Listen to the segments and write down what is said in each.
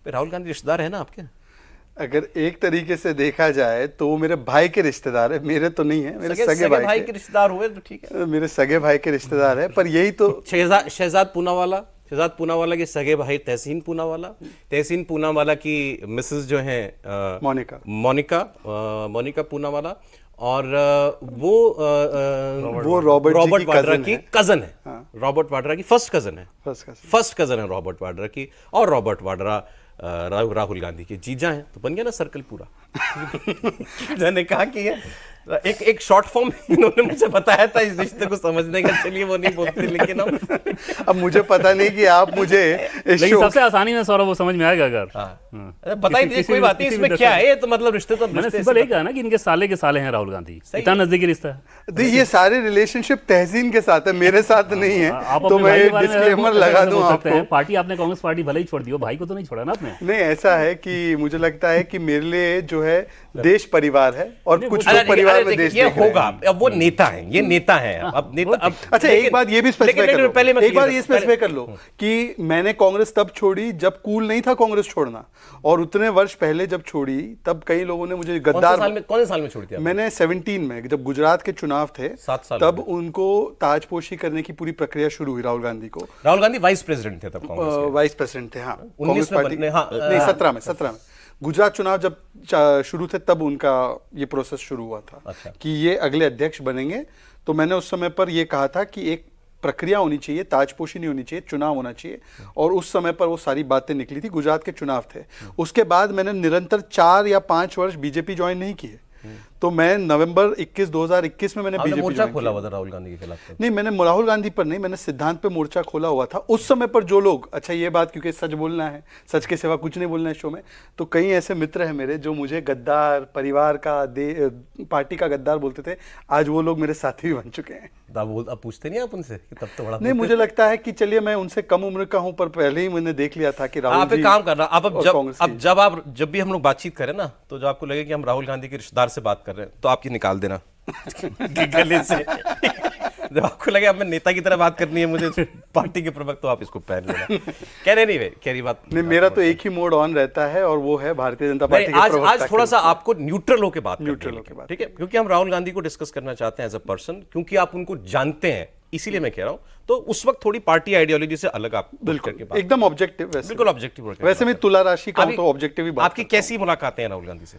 राहुल गांधी रिश्तेदार है ना आपके? अगर एक तरीके से देखा जाए तो वो मेरे भाई के रिश्तेदार है, मेरे तो नहीं है, मेरे सगे भाई के रिश्तेदार हुए तो ठीक है, मेरे सगे भाई के रिश्तेदार है। पर यही तो शहजाद पूनावाला के सगे भाई तहसीन पूनावाला की मिसेस जो है मोनिका पूनावाला, और वो रॉबर्ट वाड्रा की कजन है। हाँ। रॉबर्ट वाड्रा की फर्स्ट कजन है रॉबर्ट वाड्रा की, और रॉबर्ट वाड्रा राहुल गांधी के जीजा हैं। तो बन गया ना सर्कल पूरा। मैंने कहा कि एक शॉर्ट फॉर्म इन्होंने मुझे बताया था इस रिश्ते को समझने का, चलिए वो नहीं बोलते, लेकिन अब मुझे पता नहीं कि आप मुझे सबसे आसानी में सौरभ वो समझ में आएगा अगर पता ही नहीं, कोई बात नहीं, इसमें क्या है, तो मतलब रिश्ते तो मैंने सिंपल यही कहा ना कि इनके साले के साले हैं राहुल गांधी, इतना नजदीकी रिश्ता है। ये सारे रिलेशनशिप तहसीन के साथ है, मेरे साथ नहीं है, तो मैं डिस्क्लेमर लगा दूं आपको। पार्टी आपने कांग्रेस पार्टी भले ही छोड़ दी हो, भाई को तो नहीं छोड़ा ना आपने। नहीं, ऐसा है कि मुझे लगता है कि मेरे लिए जो है देश परिवार है, और कुछ लोग परिवार में देश ये होगा। अब वो नेता हैं, ये नेता हैं। अब नेता अब अच्छा, एक बात ये भी स्पेसिफाई कर लो कि मैंने कांग्रेस तब छोड़ी जब कूल नहीं था कांग्रेस छोड़ना, और उतने वर्ष पहले जब छोड़ी तब कई लोगों ने मुझे गद्दार। कौन से साल में छोड़ी थी? मैंने 17 में, जब गुजरात के चुनाव थे, 7 साल तब उनको ताजपोशी करने की पूरी प्रक्रिया शुरू हुई राहुल गांधी को। राहुल गांधी वाइस प्रेसिडेंट थे तब, कांग्रेस वाइस प्रेसिडेंट थे। हाँ, 19 में नहीं, 17 में गुजरात चुनाव जब शुरू थे तब उनका ये प्रोसेस शुरू हुआ था। अच्छा। कि ये अगले अध्यक्ष बनेंगे। तो मैंने उस समय पर ये कहा था कि एक प्रक्रिया होनी चाहिए, ताजपोशी नहीं होनी चाहिए, चुनाव होना चाहिए, और उस समय पर वो सारी बातें निकली थी। गुजरात के चुनाव थे, उसके बाद मैंने निरंतर 4 या 5 वर्ष बीजेपी ज्वाइन नहीं किए। तो मैं नवंबर 2021 में मैंने बीजेपी मोर्चा खोला हुआ था राहुल गांधी के खिलाफ। नहीं, मैंने राहुल गांधी पर नहीं, मैंने सिद्धांत पे मोर्चा खोला हुआ था उस समय पर। जो लोग, अच्छा ये बात, क्योंकि सच बोलना है, सच के सिवा कुछ नहीं बोलना है शो में, तो कई ऐसे मित्र हैं मेरे जो मुझे गद्दार, परिवार का, पार्टी का गद्दार बोलते थे, आज वो लोग मेरे साथी भी बन चुके हैं। अब पूछते नहीं आप उनसे? तब तो बड़ा नहीं, मुझे लगता है कि चलिए मैं उनसे कम उम्र का हूं, पर पहले ही मैंने देख लिया था कि राहुल जी काम करना। जब भी हम लोग बातचीत करें ना, तो जब आपको लगे कि हम राहुल गांधी के रिश्तेदार से बात कर रहे हैं, तो आप ये निकाल देना गले से। जब आपको लगे अब मैं नेता की तरह बात करनी है, मुझे पार्टी के प्रवक्ता, तो आप इसको पहन लेना। कह रहे नहीं, कह रही बात नहीं, मेरा तो एक ही मोड ऑन रहता है, और वो है भारतीय जनता पार्टी के प्रवक्ता। आज थोड़ा सा आपको न्यूट्रल होकर बात, ठीक है, क्योंकि हम राहुल गांधी को डिस्कस करना चाहते हैं एज अ पर्सन, क्योंकि आप उनको जानते हैं, इसीलिए मैं कह रहा हूं। तो उस वक्त थोड़ी पार्टी आइडियोलॉजी से अलग आप बिल्कुल एकदम ऑब्जेक्टिव, बिल्कुल ऑब्जेक्टिव। वैसे मैं तुला राशि का तो ऑब्जेक्टिव ही बात। आपकी कैसी मुलाकातें हैं राहुल गांधी से?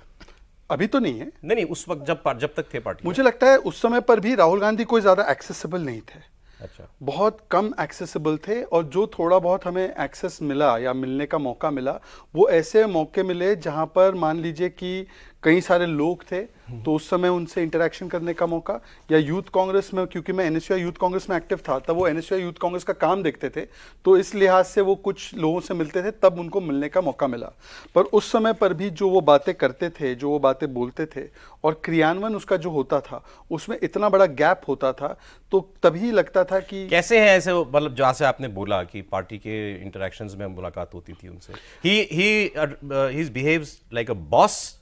अभी तो नहीं है। नहीं, उस वक्त जब तक थे पार्टी, मुझे लगता है उस समय पर भी राहुल गांधी कोई ज्यादा एक्सेसिबल नहीं थे। अच्छा। बहुत कम एक्सेसिबल थे, और जो थोड़ा बहुत हमें एक्सेस मिला या मिलने का मौका मिला, वो ऐसे मौके मिले जहां पर मान लीजिए कि कई सारे लोग थे, तो उस समय उनसे इंटरेक्शन करने का मौका, या यूथ कांग्रेस में, क्योंकि मैं एनएसयूआई यूथ कांग्रेस में एक्टिव था, तब वो एनएसयूआई यूथ कांग्रेस का काम देखते थे, तो इस लिहाज से वो कुछ लोगों से मिलते थे, तब उनको मिलने का मौका मिला। पर उस समय पर भी जो वो बातें करते थे, जो वो बातें बोलते थे, और क्रियान्वयन उसका जो होता था, उसमें इतना बड़ा गैप होता था, तो तभी लगता था कि कैसे है ऐसे, मतलब जैसे आपने बोला कि पार्टी के इंटरेक्शंस में मुलाकात होती थी उनसे, he behaves like a boss,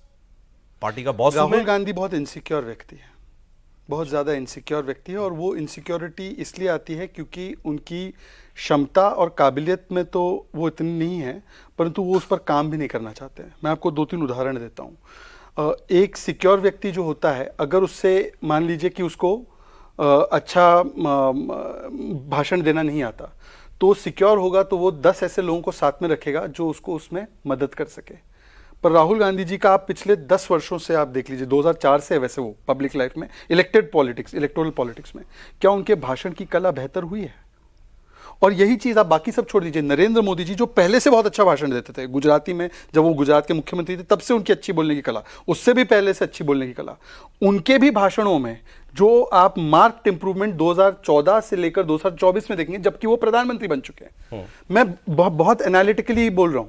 party का बॉस। राहुल गांधी बहुत इनसिक्योर व्यक्ति है, बहुत ज्यादा इनसिक्योर व्यक्ति है, और वो इनसिक्योरिटी इसलिए आती है क्योंकि उनकी क्षमता और काबिलियत में तो वो इतनी नहीं है, परंतु वो उस पर काम भी नहीं करना चाहते हैं। मैं आपको 2-3 उदाहरण देता हूँ। एक सिक्योर व्यक्ति जो होता है, अगर उससे मान लीजिए कि उसको अच्छा भाषण देना नहीं आता, तो सिक्योर होगा तो वो 10 ऐसे लोगों को साथ में रखेगा जो उसको उसमें मदद कर सके। पर राहुल गांधी जी का आप पिछले 10 वर्षों से आप देख लीजिए, 2004 से वैसे वो पब्लिक लाइफ में, इलेक्टोरल पॉलिटिक्स में, क्या उनके भाषण की कला बेहतर हुई है? और यही चीज आप बाकी सब छोड़ दीजिए, नरेंद्र मोदी जी जो पहले से बहुत अच्छा भाषण देते थे गुजराती में, जब वो गुजरात के मुख्यमंत्री थे तब से उनकी अच्छी बोलने की कला, उससे भी पहले से अच्छी बोलने की कला, उनके भी भाषणों में जो आप मार्क्ड इंप्रूवमेंट 2014 से लेकर 2024 में देखेंगे, जबकि वो प्रधानमंत्री बन चुके हैं। मैं बहुत एनालिटिकली बोल रहा हूं।